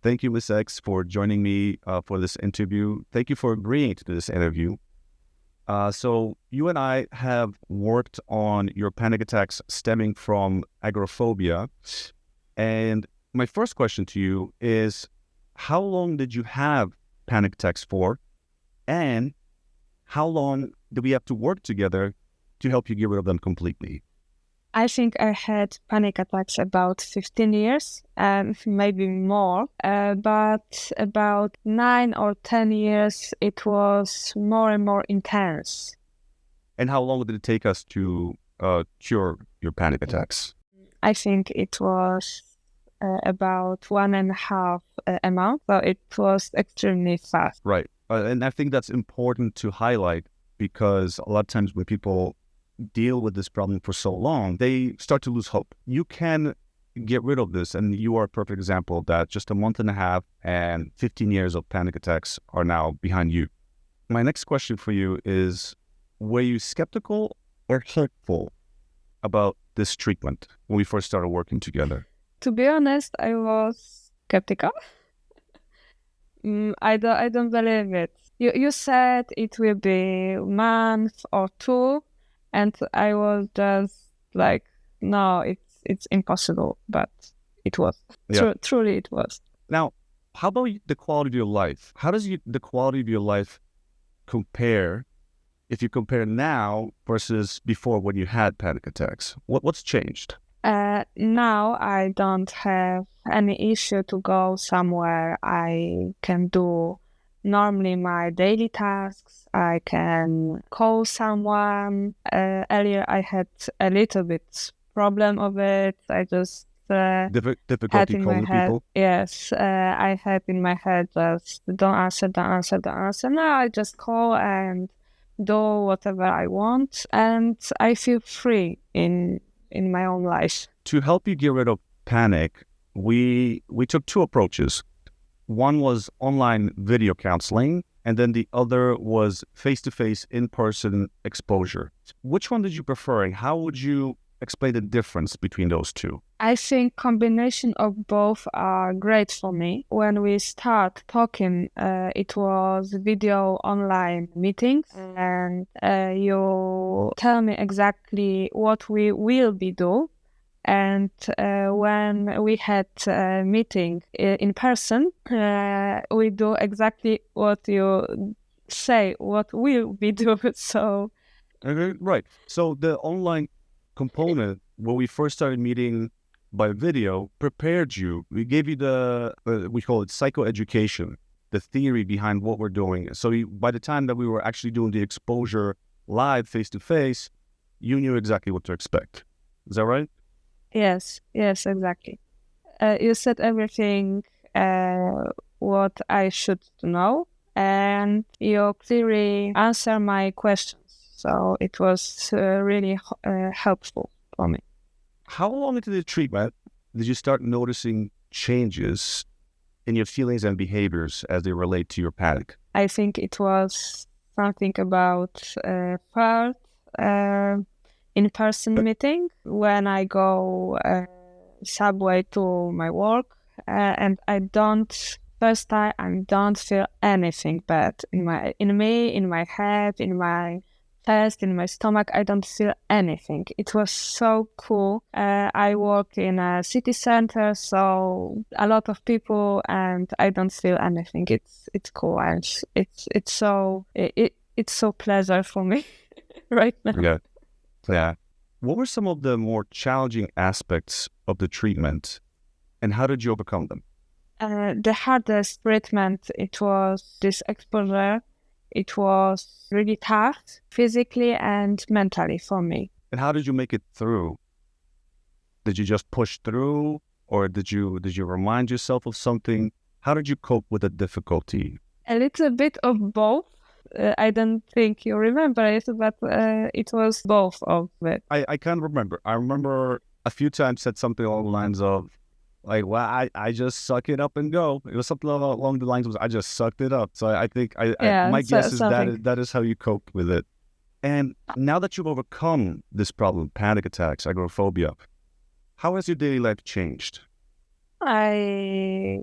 Thank you, Miss X, for joining me for this interview. Thank you for agreeing to this interview. So you and I have worked on your panic attacks stemming from agoraphobia. And my first question to you is, how long did you have panic attacks for? And how long do we have to work together to help you get rid of them completely? I think I had panic attacks about 15 years and maybe more, but about 9 or 10 years, it was more and more intense. And how long did it take us to cure your panic attacks? I think it was about 1.5 a month, so it was extremely fast. Right. And I think that's important to highlight because a lot of times when people deal with this problem for so long, they start to lose hope. You can get rid of this, and you are a perfect example of that. Just a month and a half and 15 years of panic attacks are now behind you. My next question for you is, were you skeptical or hurtful about this treatment when we first started working together? To be honest, I was skeptical. I don't believe it. You said it will be a month or two, and I was just like, no, it's impossible. But it was. Yeah. Truly, it was. Now, how about the quality of your life? How does the quality of your life compare if you compare now versus before when you had panic attacks? What's changed? Now I don't have any issue to go somewhere. I can do normally my daily tasks. I can call someone. Earlier I had a little bit problem of it. I just had Difficulty in my calling head. people? Yes, I had in my head just don't answer. Now I just call and do whatever I want, and I feel free in my own life. To help you get rid of panic, we took two approaches. One was online video counseling, and then the other was face-to-face, in-person exposure. Which one did you prefer, and how would you explain the difference between those two? I think combination of both are great for me. When we start talking, it was video online meetings, and you tell me exactly what we will be do. And when we had a meeting in person, we do exactly what you say, what will be do. So Right. So the online component, when we first started meeting by video, prepared you. We gave you we call it psychoeducation, the theory behind what we're doing. So by the time that we were actually doing the exposure live face-to-face, you knew exactly what to expect. Is that right? yes, exactly. You said everything what I should know, and you clearly answer my questions. So it was really helpful for me. How long into the treatment did you start noticing changes in your feelings and behaviors as they relate to your panic? I think it was something about third in-person meeting when I go subway to my work, and I don't. First time, I don't feel anything bad in my head, in my chest, in my stomach. I don't feel anything. It was so cool. I work in a city center, so a lot of people, and I don't feel anything. It's cool, and it's so pleasure for me right now. Yeah. What were some of the more challenging aspects of the treatment, and how did you overcome them? The hardest treatment, it was this exposure. It was really tough, physically and mentally for me. And how did you make it through? Did you just push through, or did you remind yourself of something? How did you cope with the difficulty? A little bit of both. I don't think you remember it, but it was both of it. I can't remember. I remember a few times said something along the lines of, like, well, I just suck it up and go. It was something along the lines of, I just sucked it up. So I think my guess is that is how you cope with it. And now that you've overcome this problem, panic attacks, agoraphobia, how has your daily life changed? I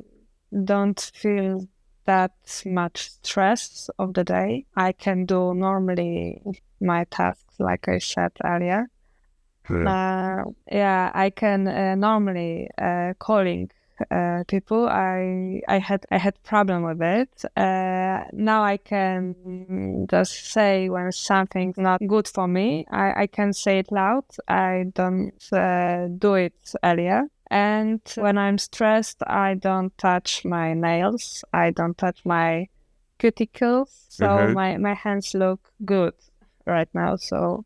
don't feel that much stress of the day. I can do normally my tasks, like I said earlier. I can normally calling people. I had problem with it. Now I can just say when something's not good for me. I can say it loud. I don't do it earlier. And when I'm stressed, I don't touch my nails. I don't touch my cuticles. So my hands look good right now. So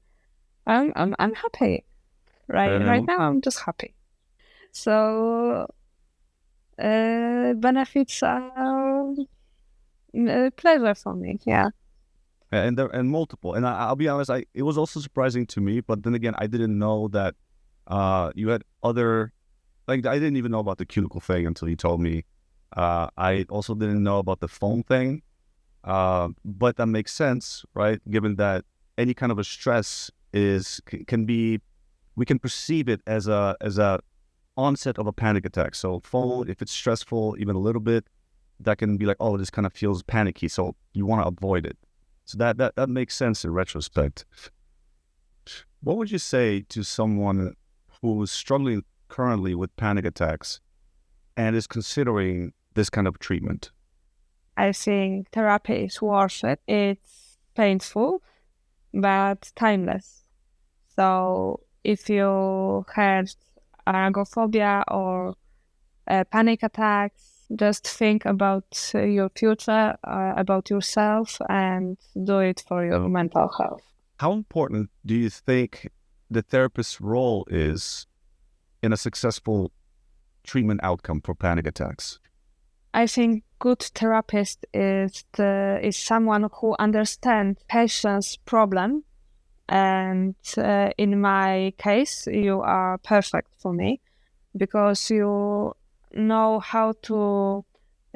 I'm happy. Right now, I'm just happy. So benefits are a pleasure for me. Yeah. And multiple. And I'll be honest, it was also surprising to me. But then again, I didn't know that you had other. Like, I didn't even know about the cuticle thing until you told me. I also didn't know about the phone thing. But that makes sense, right? Given that any kind of a stress can be, we can perceive it as a onset of a panic attack. So phone, if it's stressful even a little bit, that can be like, oh, this kind of feels panicky, so you want to avoid it. So that makes sense in retrospect. What would you say to someone who is struggling currently with panic attacks and is considering this kind of treatment? I think therapy is worth it. It's painful, but timeless. So if you have agoraphobia or panic attacks, just think about your future, about yourself, and do it for your mental health. How important do you think the therapist's role is in a successful treatment outcome for panic attacks? I think good therapist is someone who understands patient's problem, and in my case, you are perfect for me because you know how to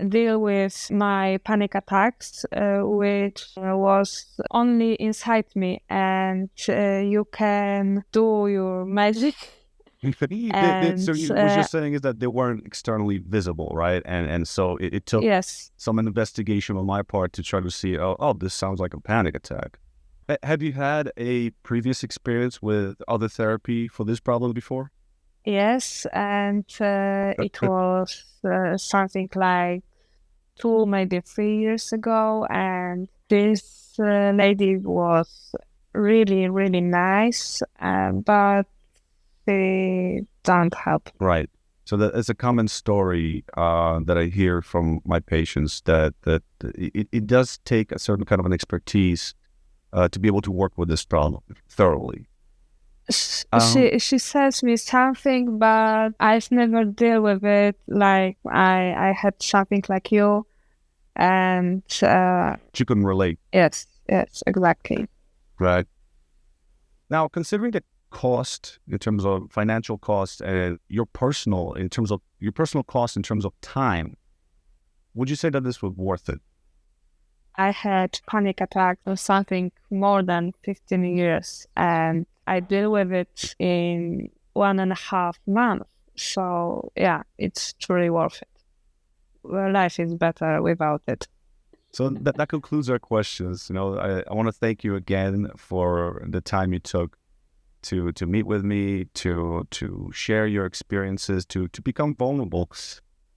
deal with my panic attacks, which was only inside me, and you can do your magic. So what you're saying is that they weren't externally visible, right? And so it took some investigation on my part to try to see, oh, this sounds like a panic attack. Have you had a previous experience with other therapy for this problem before? Yes, and it was something like 2, maybe 3 years ago, and this lady was really, really nice, but they don't help. Right. So that is a common story that I hear from my patients, that it does take a certain kind of an expertise to be able to work with this problem thoroughly. She says me something, but I've never dealt with it. Like I had something like you, and you couldn't relate. Yes, exactly. Right. Now, considering the cost in terms of financial cost and your personal cost in terms of time, would you say that this was worth it? I had panic attack or something more than 15 years, and I deal with it in 1.5 months. So yeah, it's truly worth it. Well, life is better without it. So that concludes our questions. I want to thank you again for the time you took to meet with me, to share your experiences, to become vulnerable.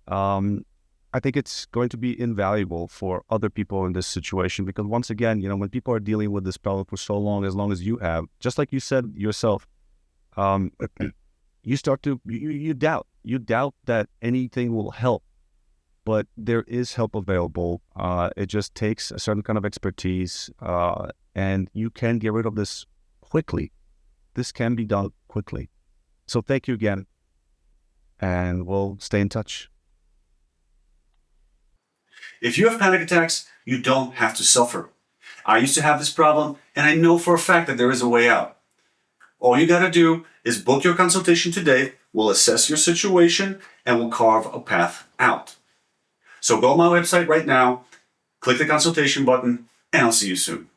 I think it's going to be invaluable for other people in this situation, because once again, when people are dealing with this problem for so long, as long as you have, just like you said yourself, you start to, you doubt that anything will help, but there is help available. It just takes a certain kind of expertise, and you can get rid of this quickly. This can be done quickly. So thank you again, and we'll stay in touch. If you have panic attacks, you don't have to suffer. I used to have this problem, and I know for a fact that there is a way out. All you gotta do is book your consultation today. We'll assess your situation, and we'll carve a path out. So go to my website right now, click the consultation button, and I'll see you soon.